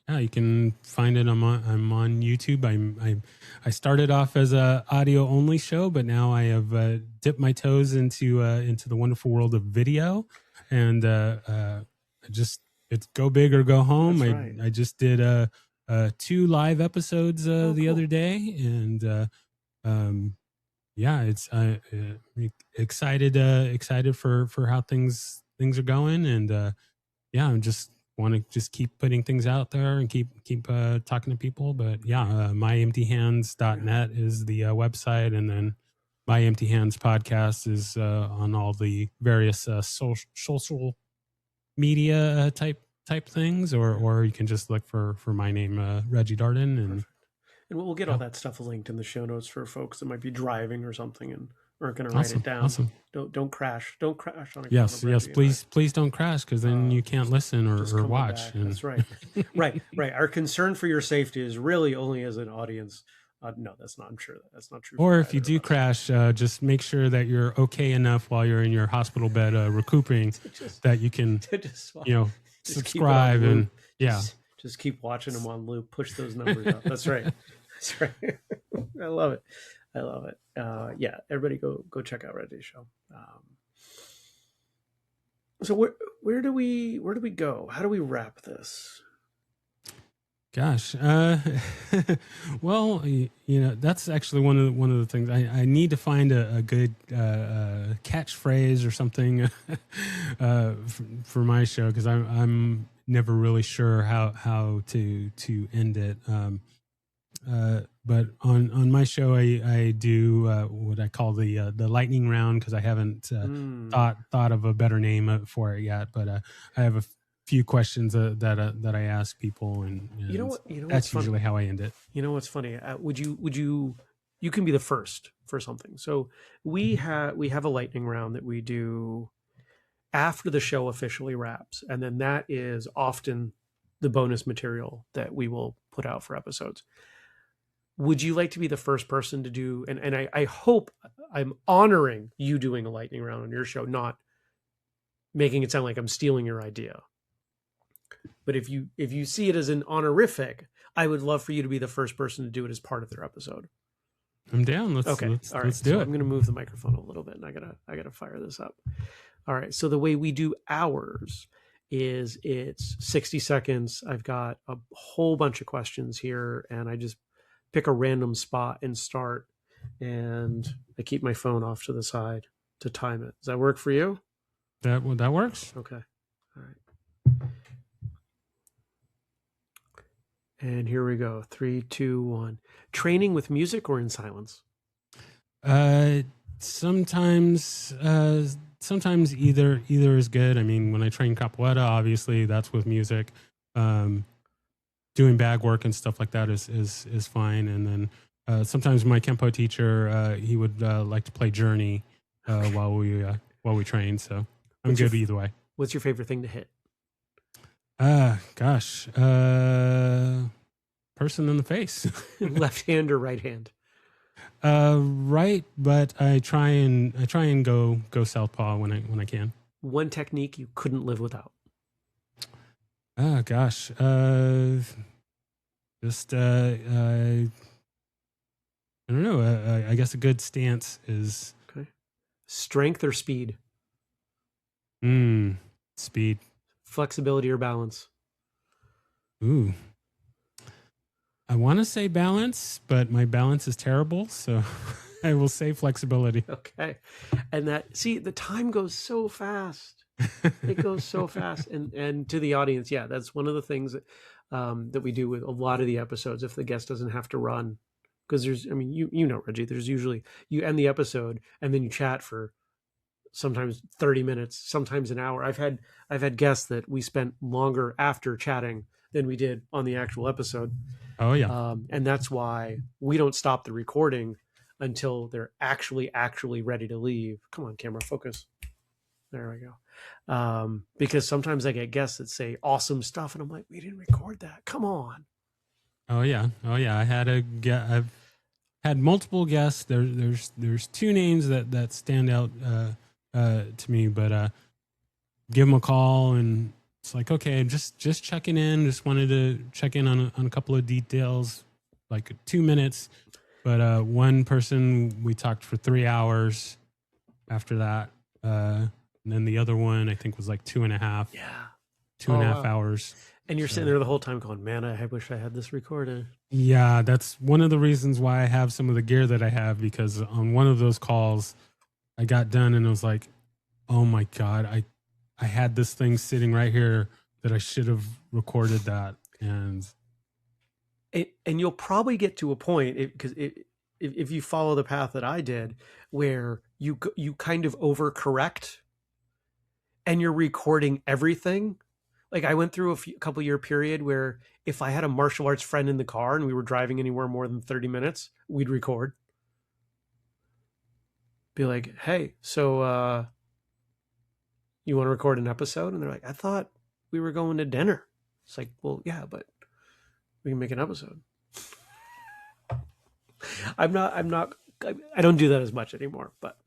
yeah, you can find it. I'm on YouTube. I started off as a audio only show, but now I have dipped my toes into the wonderful world of video, and it's go big or go home. That's right. I just did 2 live episodes Oh, the other cool. day, and um, yeah, it's excited for how things are going, and yeah, I just want to just keep putting things out there and keep talking to people. But yeah, Yeah. myemptyhands.net is the website, and then My Empty Hands podcast is on all the various social media type type things, or you can just look for my name, Reggie Darden, and Perfect. And we'll get all that stuff linked in the show notes for folks that might be driving or something and aren't going to write it down. Awesome. Don't crash. Don't crash on account Yes, of Reggie. please don't crash, because then you can't listen or watch. And... That's right. right. Our concern for your safety is really only as an audience. No, that's not. I'm sure that's not true. Or if you do crash, just make sure that you're okay enough while you're in your hospital bed recuperating that you can, subscribe and just keep watching them on loop. Push those numbers up. That's right. That's right. I love it. Everybody go check out Reggie's show. So where do we go? How do we wrap this? Gosh, well, that's actually one of the things I need to find a good catchphrase or something for my show, because I'm never really sure how to end it. But on my show, I do what I call the lightning round, because I haven't thought of a better name for it yet. But I have a few questions that I ask people, and that's usually how I end it. You know what's funny? Would you can be the first for something. So we have a lightning round that we do after the show officially wraps, and then that is often the bonus material that we will put out for episodes. Would you like to be the first person to do, and I hope I'm honoring you doing a lightning round on your show, not making it sound like I'm stealing your idea. But if you see it as an honorific, I would love for you to be the first person to do it as part of their episode. I'm down. Let's do it. I'm going to move the microphone a little bit, and I gotta fire this up. All right. So the way we do ours is it's 60 seconds. I've got a whole bunch of questions here, and I just pick a random spot and start, and I keep my phone off to the side to time it. Does that work for you? That works. Okay. All right. And here we go. 3, 2, 1. Training with music or in silence? Sometimes either is good. I mean, when I train Capoeira, obviously that's with music. Doing bag work and stuff like that is fine. And then sometimes my Kempo teacher, he would like to play Journey while we train. So I'm good either way. What's your favorite thing to hit? Gosh, person in the face. Left hand or right hand? Right, but I try and go southpaw when I can. One technique you couldn't live without? Gosh, just I don't know. I guess a good stance is okay. Strength or speed? Speed. Flexibility or balance? Ooh. I want to say balance, but my balance is terrible, so I will say flexibility. Okay. And the time goes so fast. It goes so fast. And to the audience, that's one of the things that we do with a lot of the episodes, if the guest doesn't have to run. Because Reggie, there's usually, you end the episode and then you chat for sometimes 30 minutes, sometimes an hour. I've had guests that we spent longer after chatting than we did on the actual episode. Oh yeah. And that's why we don't stop the recording until they're actually ready to leave. Come on, camera, focus. There we go. Because sometimes I get guests that say awesome stuff, and I'm like, we didn't record that. Come on. Oh yeah. I've had multiple guests. There's two names that stand out to me, but give them a call, and it's like, okay, just checking in. Just wanted to check in on a couple of details, like 2 minutes. But one person, we talked for 3 hours after that. And then the other one, I think, was like 2.5. Yeah. 2.5 hours. And you're sitting there the whole time going, man, I wish I had this recorded. Yeah, that's one of the reasons why I have some of the gear that I have, because on one of those calls, I got done and I was like, oh my God, I had this thing sitting right here that I should have recorded that. And you'll probably get to a point, because if you follow the path that I did, where you kind of overcorrect and you're recording everything Like I went through a couple year period where if I had a martial arts friend in the car and we were driving anywhere more than 30 minutes, we'd record. Be like, hey, so you want to record an episode? And they're like, I thought we were going to dinner. It's like, well, yeah, but we can make an episode. I don't do that as much anymore, but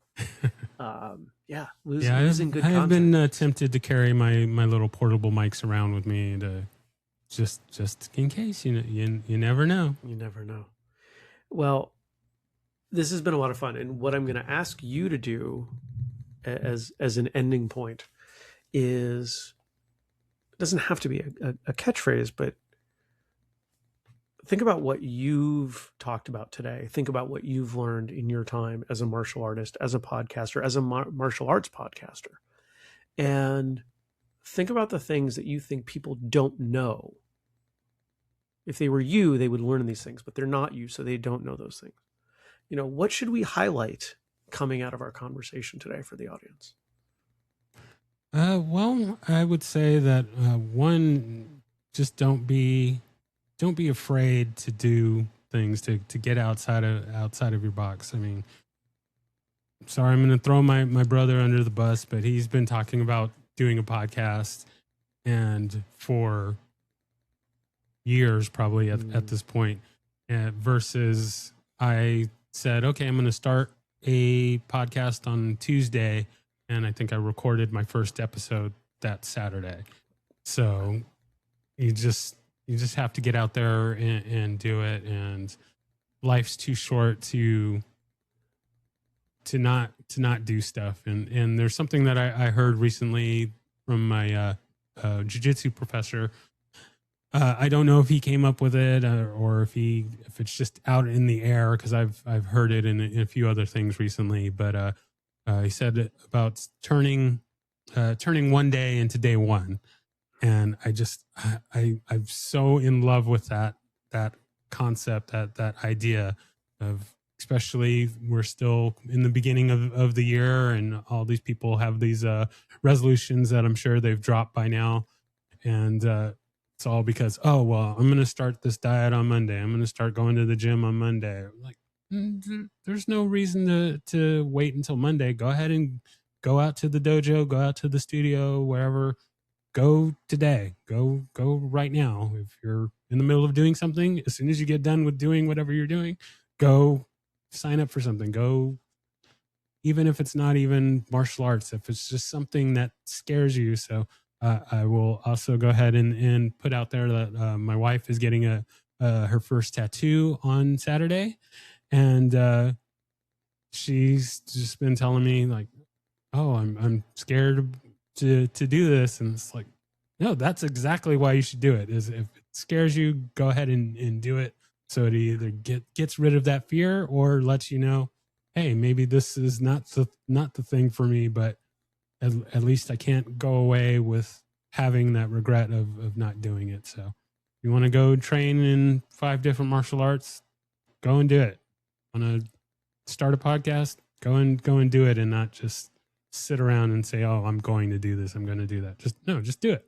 losing good content. I've been tempted to carry my little portable mics around with me to just in case. You never know. You never know. Well, this has been a lot of fun, and what I'm going to ask you to do as an ending point is, it doesn't have to be a catchphrase, but think about what you've talked about today. Think about what you've learned in your time as a martial artist, as a podcaster, as a martial arts podcaster. And think about the things that you think people don't know. If they were you, they would learn these things, but they're not you, so they don't know those things. What should we highlight coming out of our conversation today for the audience? Well, I would say that one, just don't be afraid to do things, to get outside of your box. I mean, sorry, I'm going to throw my brother under the bus, but he's been talking about doing a podcast, and for years probably at this point, versus I said, okay, I'm going to start a podcast on Tuesday, and I think I recorded my first episode that Saturday. So you just have to get out there and do it. And life's too short to not do stuff. And there's something that I heard recently from my jiu-jitsu professor. I don't know if he came up with it or if it's just out in the air, because I've heard it in a few other things recently. But he said about turning one day into day one. And I'm so in love with that concept, that idea of, especially we're still in the beginning of the year, and all these people have these resolutions that I'm sure they've dropped by now. And it's all because, oh, well, I'm going to start this diet on Monday. I'm going to start going to the gym on Monday. Like, there's no reason to wait until Monday. Go ahead and go out to the dojo, go out to the studio, wherever. Go today. Go right now. If you're in the middle of doing something, as soon as you get done with doing whatever you're doing, go sign up for something. Go, even if it's not even martial arts, if it's just something that scares you. So I will also go ahead and put out there that my wife is getting her first tattoo on Saturday, and she's just been telling me like, oh, I'm scared to do this. And it's like, no, that's exactly why you should do it. Is if it scares you, go ahead and do it. So it either gets rid of that fear or lets you know, hey, maybe this is not the thing for me, but at least I can't go away with having that regret of not doing it. So if you want to go train in 5 different martial arts, go and do it. Want to start a podcast, go and do it, and not just sit around and say, oh, I'm going to do this, I'm going to do that. Just do it.